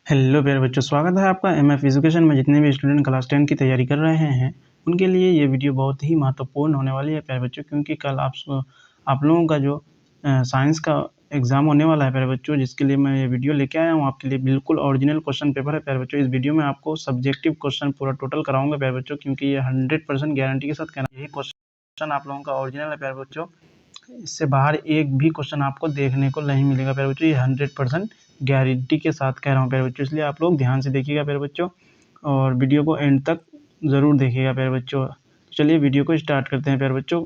Hello प्यारे बच्चों, स्वागत है आपका एमएफ एजुकेशन में। जितने भी स्टूडेंट क्लास 10 की तैयारी कर रहे हैं उनके लिए ये वीडियो बहुत ही महत्वपूर्ण होने वाली है प्यारे बच्चों, क्योंकि कल आप लोगों का जो साइंस का एग्ज़ाम होने वाला है प्यारे बच्चों, जिसके लिए मैं ये वीडियो लेके आया हूँ आपके लिए। बिल्कुल ओरिजिनल क्वेश्चन पेपर है प्यारे बच्चों। इस वीडियो में आपको सब्जेक्टिव क्वेश्चन पूरा टोटल कराऊंगा प्यारे बच्चों, क्योंकि ये 100% गारंटी के साथ कहना, यही क्वेश्चन आप लोगों का ओरिजिनल है प्यारे बच्चों। इससे बाहर एक भी क्वेश्चन आपको देखने को नहीं मिलेगा प्यारे बच्चों। ये 100% गारंटी के साथ कह रहा हूँ प्यारे बच्चों, इसलिए आप लोग ध्यान से देखिएगा प्यारे बच्चों और वीडियो को एंड तक ज़रूर देखिएगा प्यारे बच्चों। चलिए वीडियो को स्टार्ट करते हैं प्यारे बच्चों।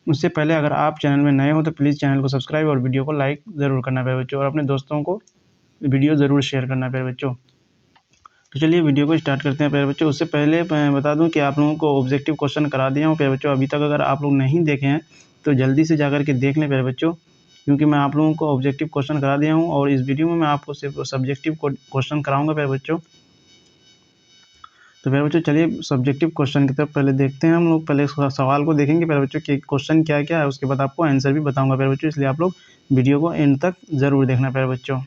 उससे पहले अगर आप चैनल में नए हो तो प्लीज़ चैनल को सब्सक्राइब और वीडियो को लाइक ज़रूर करना प्यारे बच्चों, और अपने दोस्तों को वीडियो ज़रूर शेयर करना प्यारे बच्चों। तो चलिए वीडियो को स्टार्ट करते हैं प्यारे बच्चों। उससे पहले मैं बता दूं कि आप लोगों को ऑब्जेक्टिव क्वेश्चन करा दिया हूं प्यारे बच्चों। अभी तक अगर आप लोग नहीं देखे हैं तो जल्दी से जाकर के देख लें प्यारे बच्चों, क्योंकि मैं आप लोगों को ऑब्जेक्टिव क्वेश्चन करा दिया हूं और इस वीडियो में मैं आपको सिर्फ सब्जेक्टिव क्वेश्चन कराऊंगा प्यारे बच्चों। तो प्यारे बच्चों चलिए सब्जेक्टिव क्वेश्चन की तरफ पहले देखते हैं। हम लोग पहले सवाल को देखेंगे प्यारे बच्चों कि क्वेश्चन क्या क्या है, उसके बाद आपको आंसर भी बताऊँगा प्यारे बच्चों, इसलिए आप लोग वीडियो को एंड तक ज़रूर देखना प्यारे बच्चों।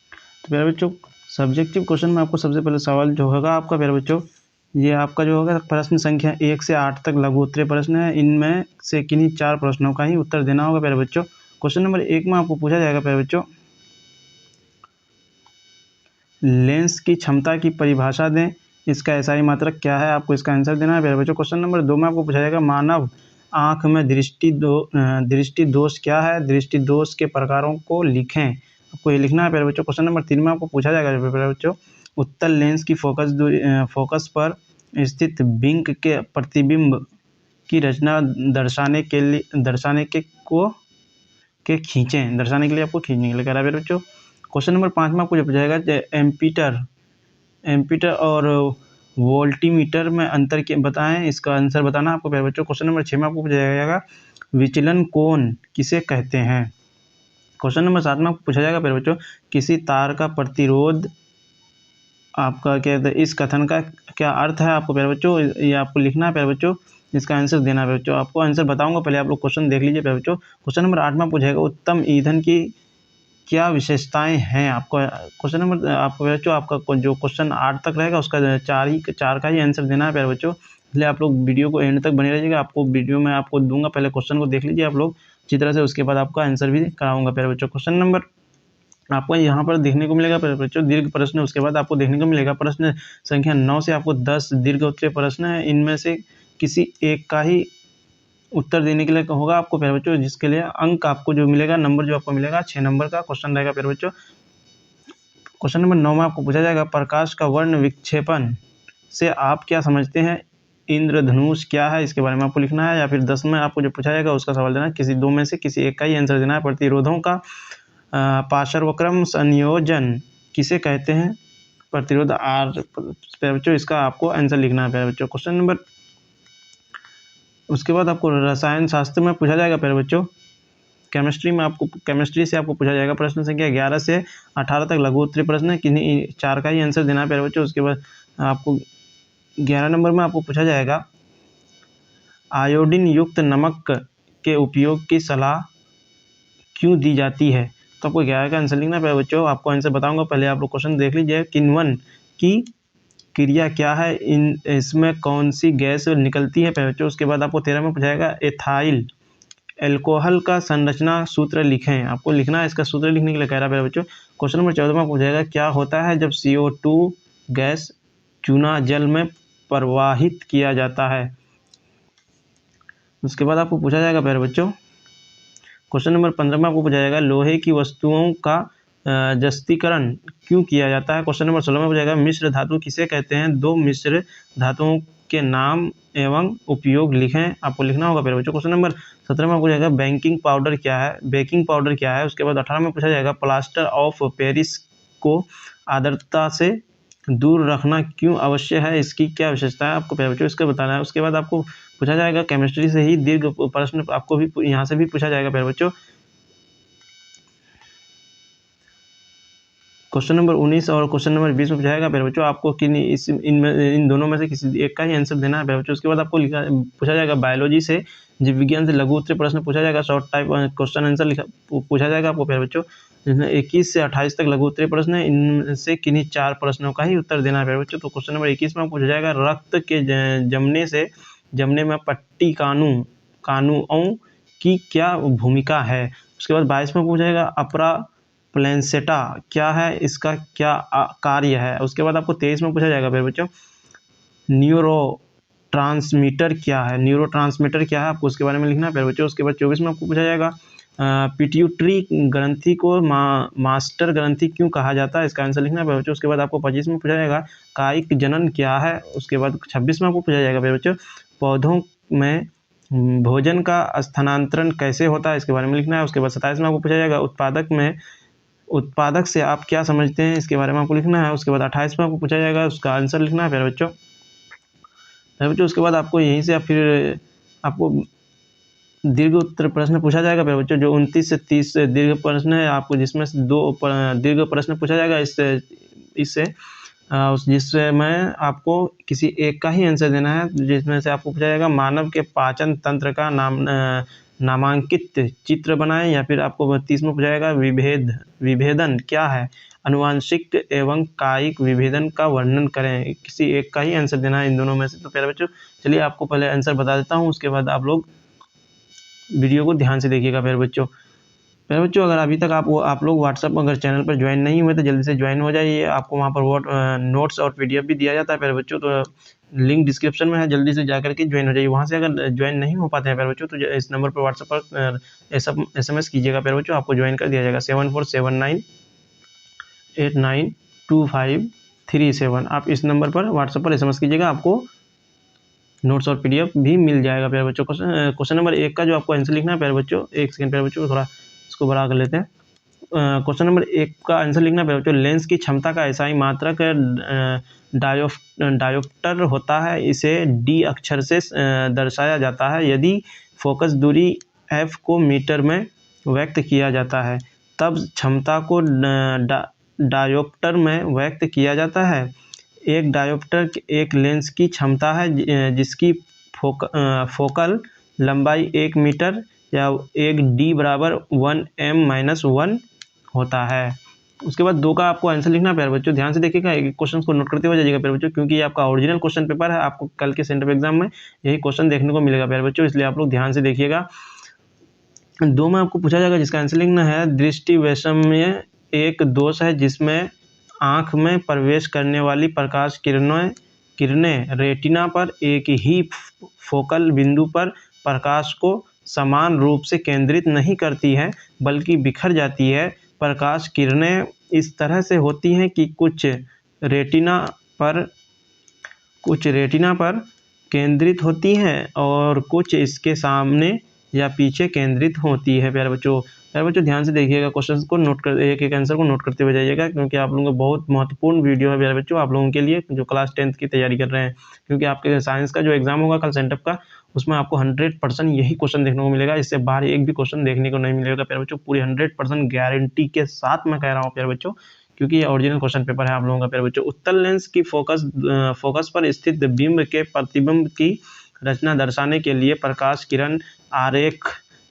तो प्यारे बच्चों सब्जेक्टिव क्वेश्चन में आपको सबसे पहले सवाल जो होगा आपका प्यारे बच्चों, ये आपका जो होगा प्रश्न संख्या 1 से 8 तक लघु उत्तरीय प्रश्न है। इनमें से किन्हीं 4 प्रश्नों का ही उत्तर देना होगा प्यारे बच्चों। क्वेश्चन नंबर 1 में आपको पूछा जाएगा प्यारे बच्चों, लेंस की क्षमता की परिभाषा दें, इसका एसआई मात्रक क्या है, आपको इसका आंसर देना है प्यारे बच्चों। क्वेश्चन नंबर 2 में आपको पूछा जाएगा, मानव आँख में दृष्टि दोष क्या है, दृष्टि दोष के प्रकारों को लिखें, आपको ये लिखना है प्यारे बच्चों। क्वेश्चन नंबर 3 में आपको पूछा जाएगा प्यारे बच्चों, उत्तल लेंस की फोकस पर स्थित बिंक के प्रतिबिंब की रचना दर्शाने के लिए आपको खींचने के लिए कह रहा है बच्चों। क्वेश्चन नंबर 5 में आपको जब पूछा जाएगा, एम्पीटर और वोल्टीमीटर में अंतर के बताएं, इसका आंसर बताना आपको प्यारे बच्चों। क्वेश्चन नंबर 6 में आपको पूछा जाएगा, विचलन कोण किसे कहते हैं। क्वेश्चन नंबर 7 में आपको पूछा जाएगा प्यारे बच्चों, किसी तार का प्रतिरोध आपका क्या है, इस कथन का क्या अर्थ है, आपको प्यारे बच्चों ये आपको लिखना है प्यारे बच्चों, इसका आंसर देना है प्यारे बच्चों। आपको आंसर बताऊंगा, पहले आप लोग क्वेश्चन देख लीजिए प्यारे बच्चों। क्वेश्चन नंबर 8 में आपको पूछेगा, उत्तम ईंधन की क्या विशेषताएं हैं, आपको क्वेश्चन नंबर आपको बच्चों आपका जो क्वेश्चन 8 तक रहेगा उसका चार का ही आंसर देना है प्यारे बच्चों, इसलिए आप लोग वीडियो को एंड तक बने रहिएगा। आपको वीडियो में आपको दूंगा, पहले क्वेश्चन को देख लीजिए आप लोग अच्छी तरह से, उसके बाद आपका आंसर भी कराऊंगा प्यारे बच्चों। क्वेश्चन नंबर आपको यहाँ पर देखने को मिलेगा प्यारे बच्चों दीर्घ प्रश्न, उसके बाद आपको देखने को मिलेगा प्रश्न संख्या 9 से आपको 10 दीर्घ उत्तरीय प्रश्न है। इनमें से किसी एक का ही उत्तर देने के लिए होगा आपको प्यारे बच्चों, जिसके लिए अंक आपको जो मिलेगा, नंबर जो आपको मिलेगा 6 नंबर का क्वेश्चन रहेगा प्यारे बच्चों। क्वेश्चन नंबर 9 में आपको पूछा जाएगा, प्रकाश का वर्ण विक्षेपण से आप क्या समझते हैं, इंद्रधनुष क्या है, इसके बारे में आपको लिखना है। या फिर 10 में आपको जो पूछा जाएगा उसका सवाल देना है, किसी दो में से किसी एक का ही आंसर देना है। प्रतिरोधों का पार्श्वक्रम संयोजन किसे कहते हैं, प्रतिरोध आर प्यारे बच्चों, इसका आपको आंसर लिखना है प्यारे बच्चों। क्वेश्चन नंबर उसके बाद आपको रसायन शास्त्र में पूछा जाएगा प्यारे बच्चों, केमिस्ट्री से आपको पूछा जाएगा प्रश्न संख्या 11 से 18 तक लघु उत्तरीय प्रश्न है, किन्हीं 4 का ही आंसर देना है प्यारे बच्चों। उसके बाद आपको 11 नंबर में आपको पूछा जाएगा, आयोडीन युक्त नमक के उपयोग की सलाह क्यों दी जाती है, तो आपको 11 का आंसर लिखना है प्यारे बच्चों। आपको आंसर बताऊंगा, पहले आप लोग क्वेश्चन देख लीजिए, किण्वन की क्रिया क्या है, इसमें कौन सी गैस निकलती है प्यारे बच्चों। उसके बाद आपको 13 में पूछाएगा, एथाइल एल्कोहल का संरचना सूत्र लिखें, आपको लिखना है, इसका सूत्र लिखने के लिए कह रहा है प्यारे बच्चों। क्वेश्चन नंबर 14 में पूछाएगा, क्या होता है जब CO2 गैस चूना जल में प्रवाहित किया जाता है। उसके बाद आपको पूछा जाएगा प्यारे बच्चों, क्वेश्चन नंबर 15 में आपको पूछा जाएगा, लोहे की वस्तुओं का जस्तीकरण क्यों किया जाता है। क्वेश्चन नंबर 16 में पूछा जाएगा, मिश्र धातु किसे कहते हैं, दो मिश्र धातुओं के नाम एवं उपयोग लिखें, आपको लिखना होगा प्यारे बच्चों। क्वेश्चन नंबर 17 में पूछा जाएगा, बेकिंग पाउडर क्या है। उसके बाद 18 में पूछा जाएगा, प्लास्टर ऑफ पेरिस को आर्द्रता से दूर रखना क्यों आवश्यक है, इसकी क्या विशेषता है, आपको प्यारे बच्चों इसका बताना है। उसके बाद आपको पूछा जाएगा, केमिस्ट्री से ही दीर्घ प्रश्न आपको भी यहाँ से भी पूछा जाएगा प्यारे बच्चों। क्वेश्चन नंबर 19 और क्वेश्चन नंबर 20 में पूछा जाएगा प्यारे बच्चों, आपको इन दोनों में से किसी एक का ही आंसर देना है प्यारे बच्चों। उसके बाद आपको पूछा जाएगा, बायोलॉजी से जीव विज्ञान से लघु उत्तरीय प्रश्न पूछा जाएगा, शॉर्ट टाइप क्वेश्चन आंसर पूछा जाएगा आपको प्यारे बच्चों। जिसमें 21 से 28 तक लघु उत्तरीय प्रश्न है। इनसे किन्हीं 4 प्रश्नों का ही उत्तर देना है प्यारे बच्चों। तो क्वेश्चन नंबर 21 में पूछा जाएगा रक्त के जमने में पट्टी कानुओं की क्या भूमिका है। उसके बाद 22 में पूछा जाएगा अपरा प्लेसेंटा क्या है, इसका क्या कार्य है। उसके बाद आपको 23 में पूछा जाएगा प्यारे बच्चों न्यूरोट्रांसमीटर क्या है, आपको उसके बारे में लिखना है प्यारे बच्चों। उसके बाद 24 में आपको पूछा जाएगा पिट्यूटरी ग्रंथि को मास्टर ग्रंथि क्यों कहा जाता है, इसका आंसर लिखना है प्यारे बच्चों। उसके बाद आपको 25 में पूछा जाएगा कायिक जनन क्या है। उसके बाद 26 में आपको पूछा जाएगा प्यारे बच्चों पौधों में भोजन का स्थानांतरण कैसे होता है, इसके बारे में लिखना है। उसके बाद 27 में आपको पूछा जाएगा उत्पादक से आप क्या समझते हैं, इसके बारे में आपको लिखना है। उसके बाद 28 में आपको पूछा जाएगा उसका आंसर लिखना है प्यारे बच्चों। उसके बाद आपको यहीं से फिर आपको दीर्घ उत्तर प्रश्न पूछा जाएगा प्यारे बच्चों, जो 29 से 30 दीर्घ प्रश्न है आपको, जिसमें से 2 दीर्घ प्रश्न पूछा जाएगा इससे जिससे मैं आपको किसी एक का ही आंसर देना है, जिसमें से आपको पूछा जाएगा मानव के पाचन तंत्र का नामांकित चित्र बनाएं, या फिर आपको 32 में पूछा जाएगा विभेदन क्या है, अनुवांशिक एवं कायिक विभेदन का वर्णन करें। किसी एक का ही आंसर देना है इन दोनों में से। तो प्यारे बच्चों चलिए आपको पहले आंसर बता देता हूँ, उसके बाद आप लोग वीडियो को ध्यान से देखिएगा प्यारे बच्चों। अगर अभी तक आप लोग व्हाट्सएप अगर चैनल पर ज्वाइन नहीं हुए तो जल्दी से ज्वाइन हो जाइए। आपको वहाँ पर नोट्स और पीडीएफ भी दिया जाता है प्यारे बच्चों, तो लिंक डिस्क्रिप्शन में है, जल्दी से जाकर के ज्वाइन हो जाइए। वहाँ से अगर ज्वाइन नहीं हो पाते हैं प्यारे बच्चों तो इस नंबर पर व्हाट्सएप पर SMS कीजिएगा प्यारे बच्चों, आपको ज्वाइन कर दिया जाएगा 7479892537। आप इस नंबर पर व्हाट्सएप पर SMS कीजिएगा, आपको नोट्स और PDF भी मिल जाएगा प्यारे बच्चों। क्वेश्चन नंबर 1 का जो आपको आंसर लिखना है प्यारे बच्चों, एक सेकंड प्यारे बच्चों, थोड़ा इसको बड़ा कर लेते हैं। क्वेश्चन नंबर 1 का आंसर लिखना है प्यारे बच्चों लेंस की क्षमता का एसआई मात्रक डायोप्टर होता है, इसे D अक्षर से दर्शाया जाता है। यदि फोकस दूरी f को मीटर में व्यक्त किया जाता है तब क्षमता को डायोप्टर में व्यक्त किया जाता है। एक डायोप्टर एक लेंस की क्षमता है जिसकी फोकल लंबाई 1 मीटर या एक D बराबर 1m-1 होता है। उसके बाद 2 का आपको आंसर लिखना है प्यारे बच्चों, ध्यान से देखिएगा, एक क्वेश्चन को नोट करते हुए जाइएगा प्यारे बच्चों, क्योंकि ये आपका ओरिजिनल क्वेश्चन पेपर है, आपको कल के सेंटर एग्जाम में यही क्वेश्चन देखने को मिलेगा प्यारे बच्चों, इसलिए आप लोग ध्यान से देखिएगा। 2 में आपको पूछा जाएगा जिसका आंसर लिखना है दृष्टि वैषम्य एक दोष है जिसमें आँख में प्रवेश करने वाली प्रकाश किरणें रेटिना पर एक ही फोकल बिंदु पर प्रकाश को समान रूप से केंद्रित नहीं करती है बल्कि बिखर जाती है। प्रकाश किरणें इस तरह से होती हैं कि कुछ रेटिना पर केंद्रित होती हैं और कुछ इसके सामने या पीछे केंद्रित होती है। प्यारे बच्चों ध्यान से देखिएगा, क्वेश्चन को नोट कर एक आंसर को नोट करते हुए जाइएगा, क्योंकि आप लोगों को बहुत महत्वपूर्ण वीडियो है प्यारे बच्चों, आप लोगों के लिए जो क्लास 10th की तैयारी कर रहे हैं, क्योंकि आपके साइंस का जो एग्जाम होगा कल सेंटअप का, उसमें आपको 100% यही क्वेश्चन देखने को मिलेगा, इससे बाहर एक भी क्वेश्चन देखने को नहीं मिलेगा प्यारे बच्चों, पूरी 100% गारंटी के साथ मैं कह रहा हूँ प्यारे बच्चों, क्योंकि ये ओरिजिनल क्वेश्चन पेपर है आप लोगों का प्यारे बच्चों। उत्तल लेंस की फोकस पर स्थित बिंब के प्रतिबिंब की रचना दर्शाने के लिए प्रकाश किरण आरेख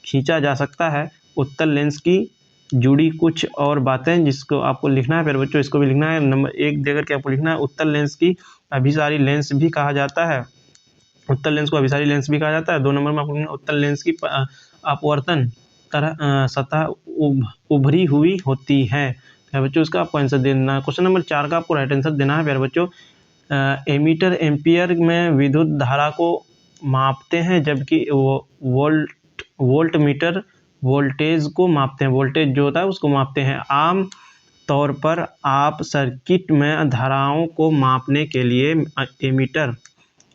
खींचा जा सकता है। उत्तल लेंस की जुड़ी कुछ और बातें जिसको आपको लिखना है प्यारे बच्चों, इसको भी लिखना है, नंबर 1 देकर के आपको लिखना है। उत्तल लेंस की अभिसारी लेंस भी कहा जाता है, उत्तल लेंस को अभिसारी लेंस भी कहा जाता है। 2 नंबर में आपको उत्तल लेंस की अपवर्तन तरह सतह उभरी हुई होती है प्यारे बच्चों, इसका आपको आंसर देना है। क्वेश्चन नंबर 4 का आपको राइट आंसर देना है प्यारे बच्चों। एमीटर एम्पियर में विद्युत धारा को मापते हैं, जबकि वोल्ट मीटर वोल्टेज को मापते हैं, वोल्टेज जो होता है उसको मापते हैं। आम तौर पर आप सर्किट में धाराओं को मापने के लिए एमीटर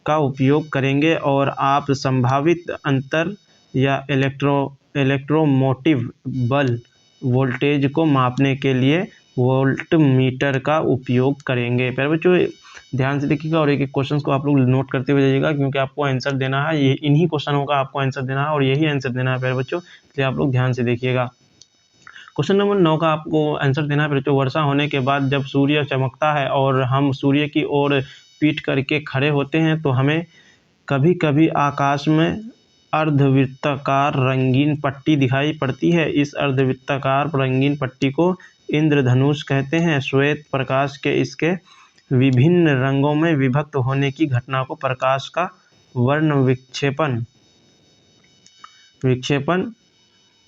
का उपयोग करेंगे और आप संभावित अंतर या इलेक्ट्रोमोटिव बल वोल्टेज को मापने के लिए वोल्ट मीटर का उपयोग करेंगे। प्यारे बच्चों ध्यान से देखिएगा और एक एक क्वेश्चन को आप लोग नोट करते हुए जाइएगा, क्योंकि आपको आंसर देना है, ये इन्हीं क्वेश्चनों का आपको आंसर देना है और यही आंसर देना है प्यारे बच्चों, इसलिए आप लोग ध्यान से देखिएगा। क्वेश्चन नंबर 9 का आपको आंसर देना है प्यारे बच्चों। वर्षा होने के बाद जब सूर्य चमकता है और हम सूर्य की ओर पीठ करके खड़े होते हैं तो हमें कभी कभी आकाश में अर्धवृत्ताकार रंगीन पट्टी दिखाई पड़ती है। इस अर्धवृत्ताकार रंगीन पट्टी को इंद्रधनुष कहते हैं। श्वेत प्रकाश के इसके विभिन्न रंगों में विभक्त होने की घटना को प्रकाश का वर्ण विक्षेपण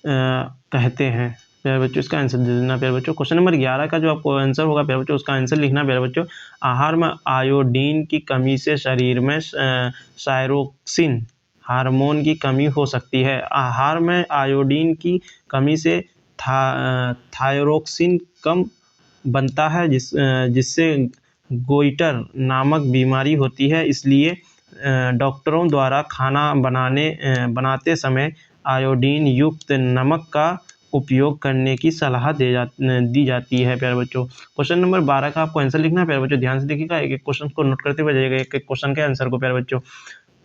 कहते हैं। प्यारे बच्चों इसका आंसर दे देना प्यारे बच्चों। क्वेश्चन नंबर 11 का जो आपको आंसर होगा प्यारे बच्चों उसका आंसर लिखना प्यारे बच्चों। आहार में आयोडीन की कमी से शरीर में थायरोक्सिन हार्मोन की कमी हो सकती है। आहार में आयोडीन की कमी से थायरोक्सिन कम बनता है जिससे गोइटर नामक बीमारी होती है। इसलिए डॉक्टरों द्वारा खाना बनाते समय आयोडीन युक्त नमक का उपयोग करने की सलाह दी जाती है प्यारे बच्चों। क्वेश्चन नंबर 12 का आपको आंसर लिखना है प्यारे बच्चों। ध्यान से देखिएगा, एक एक क्वेश्चन को नोट करते हुए जाइएगा, एक एक क्वेश्चन के आंसर को प्यारे बच्चों।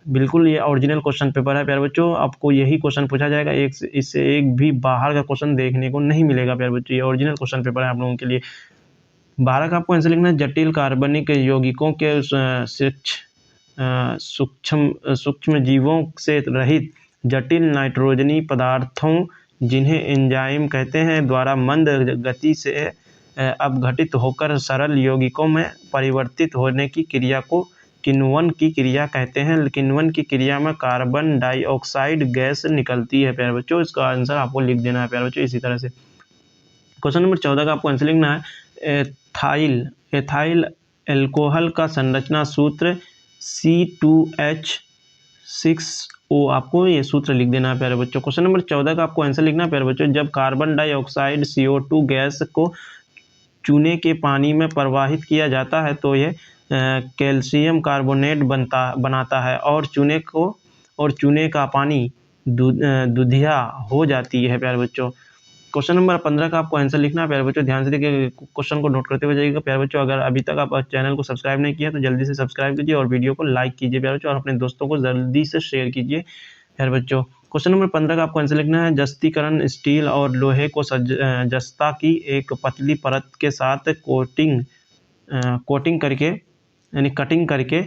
बिल्कुल ये ओरिजिनल क्वेश्चन पेपर है प्यारे बच्चों। आपको यही क्वेश्चन पूछा जाएगा, इससे एक भी बाहर का क्वेश्चन देखने को नहीं मिलेगा प्यारे बच्चों। ये ओरिजिनल क्वेश्चन पेपर है आप लोगों के लिए। 12 का आपको आंसर लिखना है। जटिल कार्बनिक यौगिकों के सूक्ष्म जीवों से रहित जटिल नाइट्रोजनी पदार्थों जिन्हें एंजाइम कहते हैं द्वारा मंद गति से अपघटित होकर सरल यौगिकों में परिवर्तित होने की क्रिया को किण्वन की क्रिया कहते हैं। किण्वन की क्रिया में कार्बन डाइऑक्साइड गैस निकलती है प्यारे बच्चों। इसका आंसर आपको लिख देना है प्यारे बच्चों इसी तरह से। क्वेश्चन नंबर 14 का आपको आंसर लिखना है। एथाइल एल्कोहल का संरचना सूत्र C2H6O, आपको ये सूत्र लिख देना है प्यारे बच्चों। क्वेश्चन नंबर 14 का आपको आंसर लिखना है प्यारे बच्चों। जब कार्बन डाइऑक्साइड CO2 गैस को चूने के पानी में प्रवाहित किया जाता है तो यह कैल्शियम कार्बोनेट बनाता है और चूने का पानी दूधिया हो जाती है प्यारे बच्चों। क्वेश्चन नंबर 15 का आपको आंसर लिखना है प्यारे बच्चों। ध्यान से देखिए, क्वेश्चन को नोट करते हुए जाइएगा प्यारे बच्चों। अगर अभी तक आप चैनल को सब्सक्राइब नहीं किया तो जल्दी से सब्सक्राइब कीजिए और वीडियो को लाइक कीजिए प्यारे बच्चों और अपने दोस्तों को जल्दी से शेयर कीजिए प्यारे बच्चों। क्वेश्चन नंबर 15 का आपको आंसर लिखना है। जस्तीकरण स्टील और लोहे को जस्ता की एक पतली परत के साथ कटिंग करके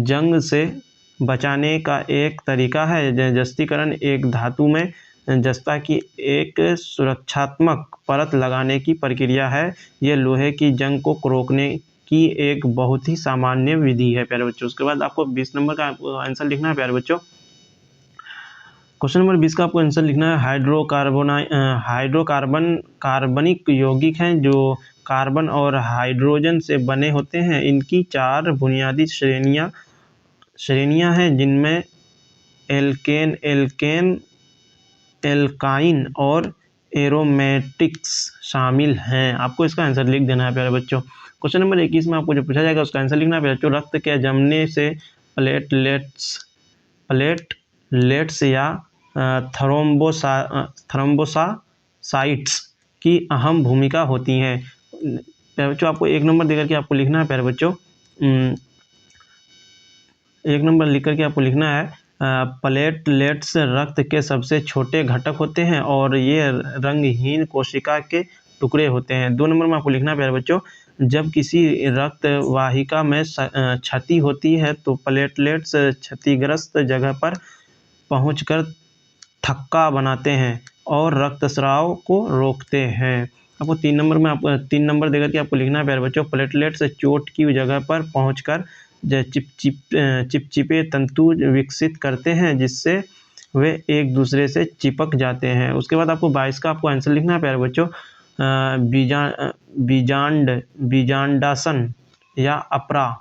जंग से बचाने का एक तरीका है। जस्तीकरण एक धातु में जस्ता की एक सुरक्षात्मक परत लगाने की प्रक्रिया है। यह लोहे की जंग को रोकने की एक बहुत ही सामान्य विधि है प्यारे बच्चों। उसके बाद आपको 20 नंबर का आंसर लिखना है प्यारे बच्चों। क्वेश्चन नंबर 20 का आपको आंसर लिखना है। कार्बनिक यौगिक हैं जो कार्बन और हाइड्रोजन से बने होते हैं। इनकी 4 बुनियादी श्रेणियां हैं जिनमें एल्काइन और एरोमेटिक्स शामिल हैं। आपको इसका आंसर लिख देना है प्यारे बच्चों। क्वेश्चन नंबर 21 में आपको जो पूछा जाएगा उसका आंसर लिखना है प्यारे बच्चों। रक्त के जमने से प्लेटलेट्स या थ्रोम्बोसाइट्स की अहम भूमिका होती है प्यारे बच्चों। आपको 1 नंबर देकर के आपको लिखना है प्यारे बच्चों। 1 नंबर लिख करके आपको लिखना है। प्लेटलेट्स रक्त के सबसे छोटे घटक होते हैं और ये रंगहीन कोशिका के टुकड़े होते हैं। 2 नंबर में आपको लिखना है प्यारे बच्चों। जब किसी रक्त वाहिका में क्षति होती है तो प्लेटलेट्स क्षतिग्रस्त जगह पर पहुंचकर थक्का बनाते हैं और रक्तस्राव को रोकते हैं। आपको 3 नंबर में 3 नंबर देकर के आपको लिखना है प्यारे बच्चों। प्लेटलेट्स चोट की जगह पर पहुंचकर चिपचिपे तंतु विकसित करते हैं जिससे वे एक दूसरे से चिपक जाते हैं। उसके बाद आपको 22 का आपको आंसर लिखना है प्यारे बच्चों। बीजांडासन या अपरा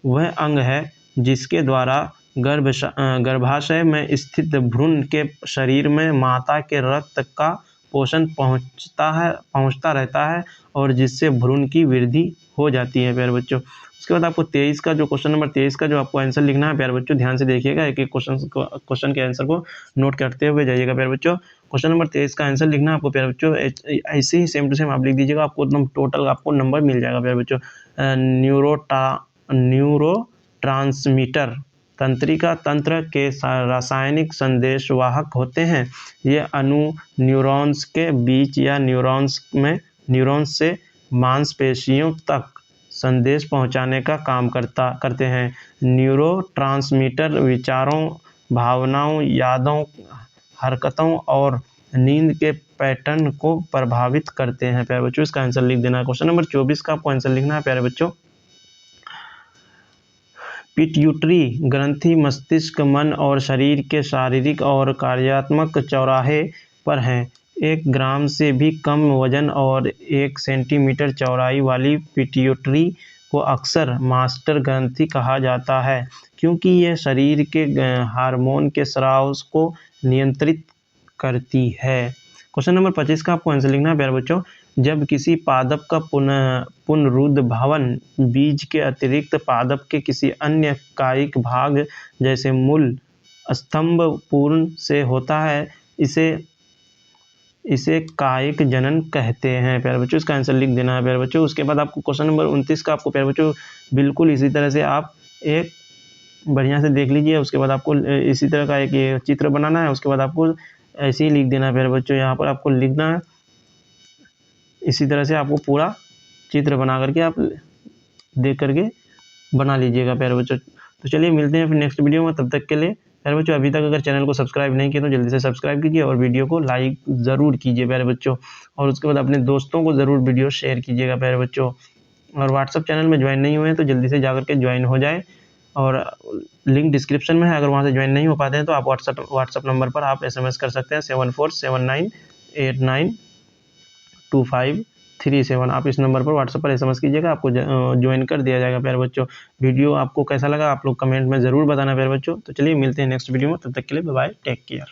वह अंग है जिसके द्वारा गर्भाशय में स्थित भ्रूण के शरीर में माता के रक्त का पोषण पहुंचता रहता है और जिससे भ्रूण की वृद्धि हो जाती है प्यारे बच्चों। उसके बाद आपको 23 का जो क्वेश्चन नंबर 23 का जो आपको आंसर लिखना है प्यारे बच्चों। ध्यान से देखिएगा, एक एक क्वेश्चन के आंसर को नोट करते हुए जाइएगा प्यारे बच्चों। क्वेश्चन नंबर 23 का आंसर लिखना है आपको प्यारे बच्चों। ऐसे ही सेम टू सेम आप लिख दीजिएगा, आपको एकदम टोटल आपको नंबर मिल जाएगा प्यारे बच्चों। न्यूरोट्रांसमीटर तंत्रिका तंत्र के रासायनिक संदेशवाहक होते हैं। ये अणु न्यूरॉन्स के बीच या न्यूरॉन्स से मांसपेशियों तक संदेश पहुंचाने का काम करते हैं। न्यूरोट्रांसमीटर भावनाओं, यादों, हरकतों और नींद के पैटर्न को प्रभावित करते हैं। प्यारे बच्चों इसका आंसर लिख देना है। क्वेश्चन नंबर 24 का आपको आंसर लिखना है प्यारे बच्चों। पिट्यूटरी ग्रंथि मस्तिष्क, मन और शरीर के शारीरिक और कार्यात्मक चौराहे पर है। 1 ग्राम से भी कम वजन और 1 सेंटीमीटर चौड़ाई वाली पिट्यूटरी को अक्सर मास्टर ग्रंथि कहा जाता है, क्योंकि यह शरीर के हार्मोन के स्राव को नियंत्रित करती है। क्वेश्चन नंबर 25 का आपको आंसर लिखना है प्यारे बच्चों। जब किसी पादप का पुनरुद्भवन बीज के अतिरिक्त पादप के किसी अन्य कायिक भाग जैसे मूल, स्तंभ, पूर्ण से होता है, इसे कायिक जनन कहते हैं। प्यारे बच्चों इसका आंसर लिख देना है प्यारे बच्चों। उसके बाद आपको क्वेश्चन नंबर 29 का आपको प्यारे बच्चों बिल्कुल इसी तरह से आप एक बढ़िया से देख लीजिए। उसके बाद आपको इसी तरह का एक ये चित्र बनाना है। उसके बाद आपको ऐसे ही लिख देना है प्यारे बच्चों। यहाँ पर आपको लिखना है इसी तरह से, आपको पूरा चित्र बना करके आप देख करके बना लीजिएगा प्यारे बच्चों। तो चलिए मिलते हैं फिर नेक्स्ट वीडियो में। तब तक के लिए प्यारे बच्चों अभी तक अगर चैनल को सब्सक्राइब नहीं किया तो जल्दी से सब्सक्राइब कीजिए और वीडियो को लाइक ज़रूर कीजिए प्यारे बच्चों। और उसके बाद अपने दोस्तों को ज़रूर वीडियो शेयर कीजिएगा प्यारे बच्चों। और व्हाट्सअप चैनल में ज्वाइन नहीं हुए हैं तो जल्दी से जाकर के ज्वाइन हो जाए, और लिंक डिस्क्रिप्शन में है। अगर वहाँ से ज्वाइन नहीं हो पाते हैं तो आप व्हाट्सअप नंबर पर आप SMS कर सकते हैं 7479892537। आप इस नंबर पर व्हाट्सअप पर SMS कीजिएगा, आपको ज्वाइन कर दिया जाएगा प्यारे बच्चों। वीडियो आपको कैसा लगा आप लोग कमेंट में ज़रूर बताना प्यारे बच्चों। तो चलिए मिलते हैं नेक्स्ट वीडियो में। तब तक के लिए बाय बाय, टेक केयर।